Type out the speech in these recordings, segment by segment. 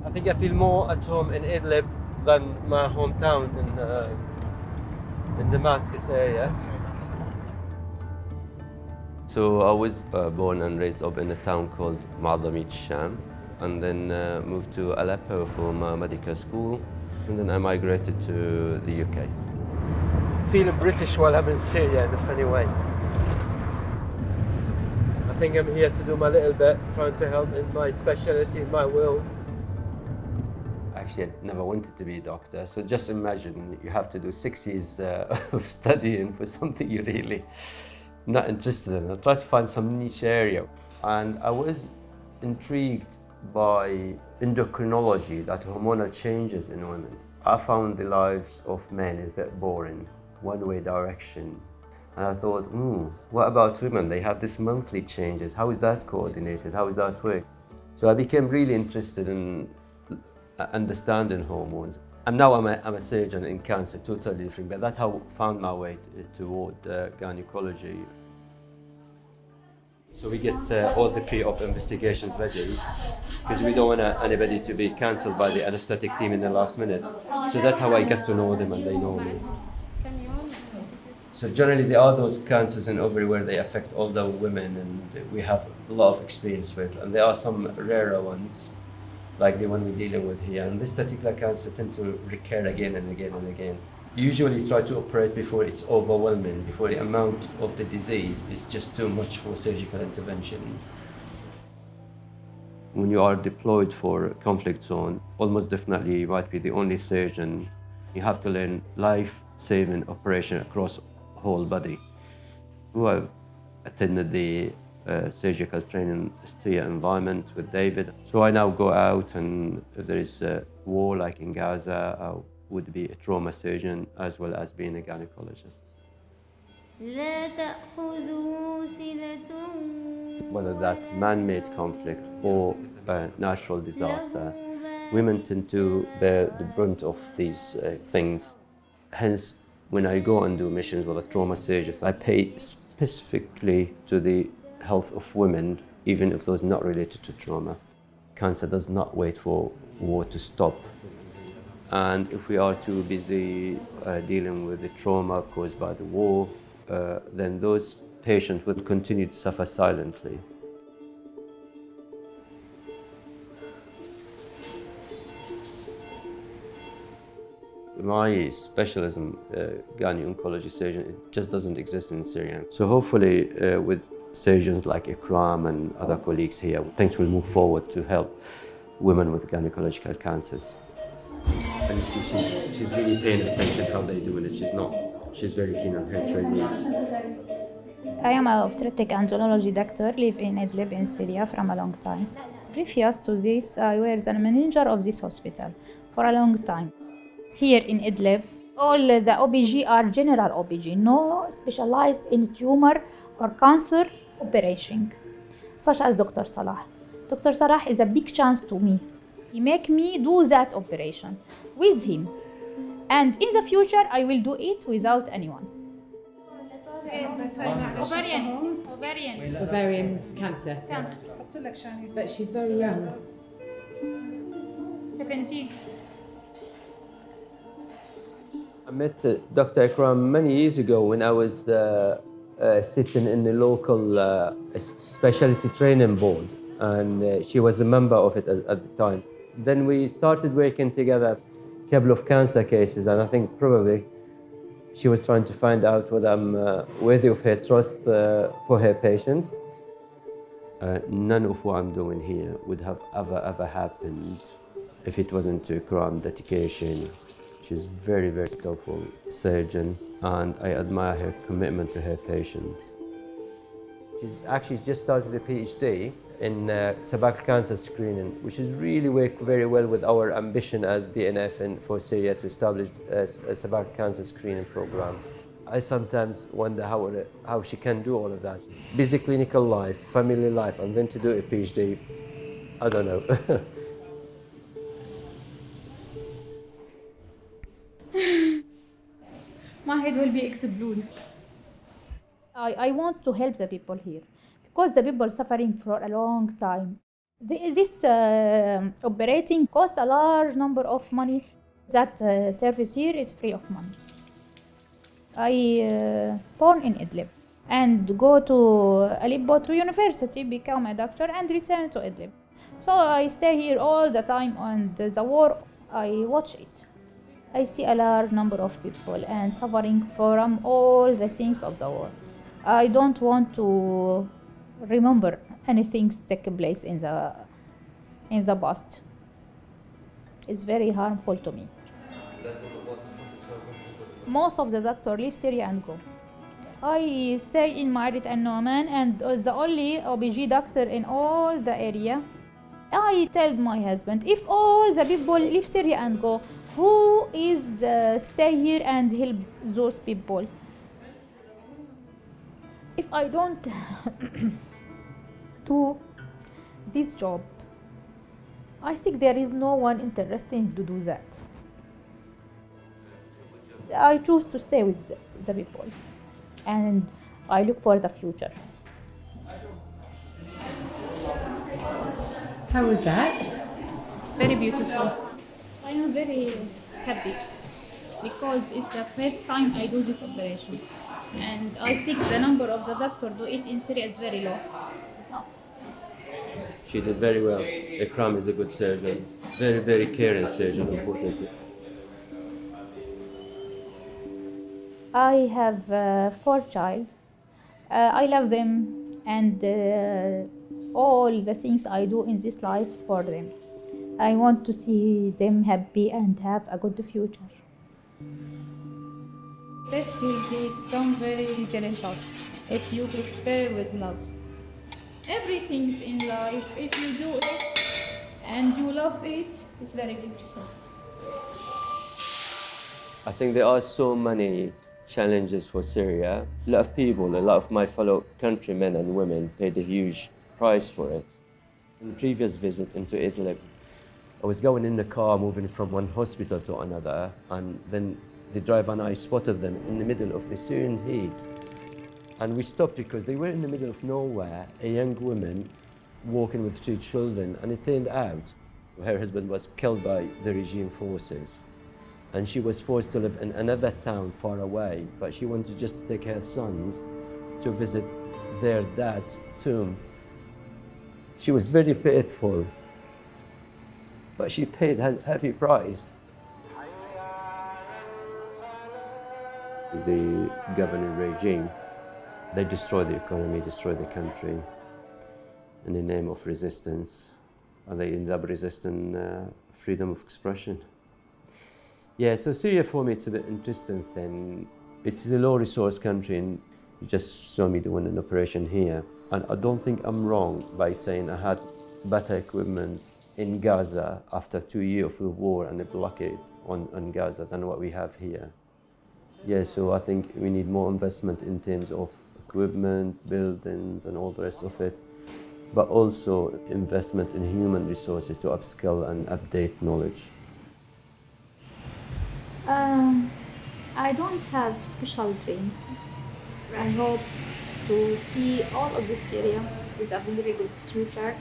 I think I feel more at home in Idlib than my hometown in Damascus area. So I was born and raised up in a town called Ma'adamit Sham, and then moved to Aleppo for my medical school, and then I migrated to the UK. I feel British while I'm in Syria in a funny way. I think I'm here to do my little bit, trying to help in my specialty, in my world. Actually, I never wanted to be a doctor, so just imagine you have to do 6 years of studying for something you really not interested in. I tried to find some niche area, and I was intrigued by endocrinology, that hormonal changes in women. I found the lives of men a bit boring, one-way direction. And I thought, what about women? They have this monthly changes. How is that coordinated? How does that work? So I became really interested in understanding hormones. And now I'm a surgeon in cancer, totally different, but that's how I found my way toward gynecology. So we get all the pre-op investigations ready, because we don't want anybody to be cancelled by the anesthetic team in the last minute. So that's how I get to know them and they know me. So generally there are those cancers in ovary where they affect older women, and we have a lot of experience with, and there are some rarer ones, like the one we're dealing with here. And this particular cancer tends to recur again and again and again. Usually try to operate before it's overwhelming, before the amount of the disease is just too much for surgical intervention. When you are deployed for a conflict zone, almost definitely you might be the only surgeon. You have to learn life-saving operation across whole body. I attended the surgical training Syria environment with David. So I now go out, and if there is a war like in Gaza, I would be a trauma surgeon as well as being a gynecologist. Whether that's man-made conflict or a natural disaster, women tend to bear the brunt of these things. Hence, when I go and do missions with a trauma surgeon, I pay specifically to the health of women, even if those not related to trauma. Cancer does not wait for war to stop. And if we are too busy dealing with the trauma caused by the war, then those patients will continue to suffer silently. My specialism, gynae-oncology surgeon, it just doesn't exist in Syria. So hopefully with surgeons like Ikram and other colleagues here, things will move forward to help women with gynecological cancers. And you see, she's really paying attention how they're doing it. She's very keen on her trainees. I am an obstetric and gynecology doctor, live in Idlib in Syria from a long time. Previous to this, I was the manager of this hospital for a long time. Here in Idlib, all the OBG are general OBG, no specialized in tumor or cancer operation, such as Dr. Salah. Dr. Salah is a big chance to me. He make me do that operation with him. And in the future, I will do it without anyone. Ovarian cancer. But she's very young. 17. I met Dr. Ikram many years ago when I was sitting in the local specialty training board, and she was a member of it at the time. Then we started working together, a couple of cancer cases, and I think probably she was trying to find out whether I'm worthy of her trust for her patients. None of what I'm doing here would have ever happened if it wasn't to Ikram's dedication. She's very, very skillful surgeon, and I admire her commitment to her patients. She's actually just started a PhD in cervical cancer screening, which is really work very well with our ambition as DNF and for Syria to establish a cervical cancer screening program. I sometimes wonder how she can do all of that. Busy clinical life, family life, and then to do a PhD, I don't know. My head will be exploded. I want to help the people here, because the people suffering for a long time. This operating cost a large number of money. That service here is free of money. I born in Idlib and go to Aleppo to university, become a doctor and return to Idlib. So I stay here all the time, and the war, I watch it. I see a large number of people and suffering from all the things of the war. I don't want to remember anything taking place in the past. It's very harmful to me. Most of the doctors leave Syria and go. I stay in Ma'arit and Noman, and the only OBG doctor in all the area. I told my husband, if all the people leave Syria and go, who is stay here and help those people? If I don't do this job, I think there is no one interested to do that. I choose to stay with the people, and I look for the future. How was that? Very beautiful. I am very happy because it's the first time I do this operation, and I think the number of the doctors do it in Syria is very low. She did very well. Ikram is a good surgeon. Very, very caring surgeon, importantly. I have 4 children. I love them, and all the things I do in this life for them. I want to see them happy and have a good future. Test will become very delicious if you prepare with love. Everything in life, if you do it and you love it, it's very beautiful. I think there are so many challenges for Syria. A lot of people, a lot of my fellow countrymen and women paid a huge price for it. In the previous visit into Idlib, I was going in the car moving from one hospital to another, and then the driver and I spotted them in the middle of the Syrian heat. And we stopped because they were in the middle of nowhere, a young woman walking with 2 children, and it turned out her husband was killed by the regime forces. And she was forced to live in another town far away, but she wanted just to take her sons to visit their dad's tomb. She was very faithful, but she paid a heavy price. The governing regime, they destroyed the economy, destroyed the country in the name of resistance, and they ended up resisting freedom of expression. Yeah, so Syria for me, it's a bit interesting thing. It's a low-resource country, and you just saw me doing an operation here. And I don't think I'm wrong by saying I had better equipment in Gaza after 2 years of the war and the blockade on Gaza than what we have here. Yeah, so I think we need more investment in terms of equipment, buildings, and all the rest of it, but also investment in human resources to upskill and update knowledge. I don't have special dreams. I hope to see all of this Syria with a very good future,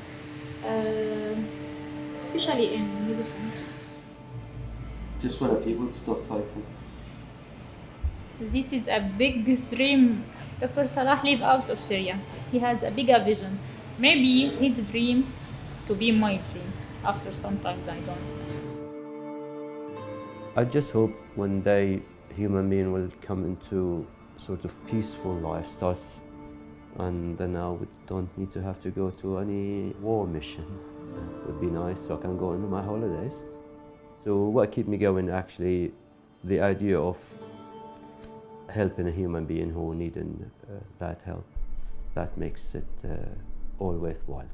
especially in medicine. Just want people to stop fighting. This is a big dream. Dr. Salah lives out of Syria. He has a bigger vision. Maybe his dream to be my dream. After sometimes I don't. I just hope one day human being will come into sort of peaceful life, and then I don't need to have to go to any war mission. It would be nice, so I can go into my holidays. So what keeps me going, actually, the idea of helping a human being who needing that help, that makes it all worthwhile.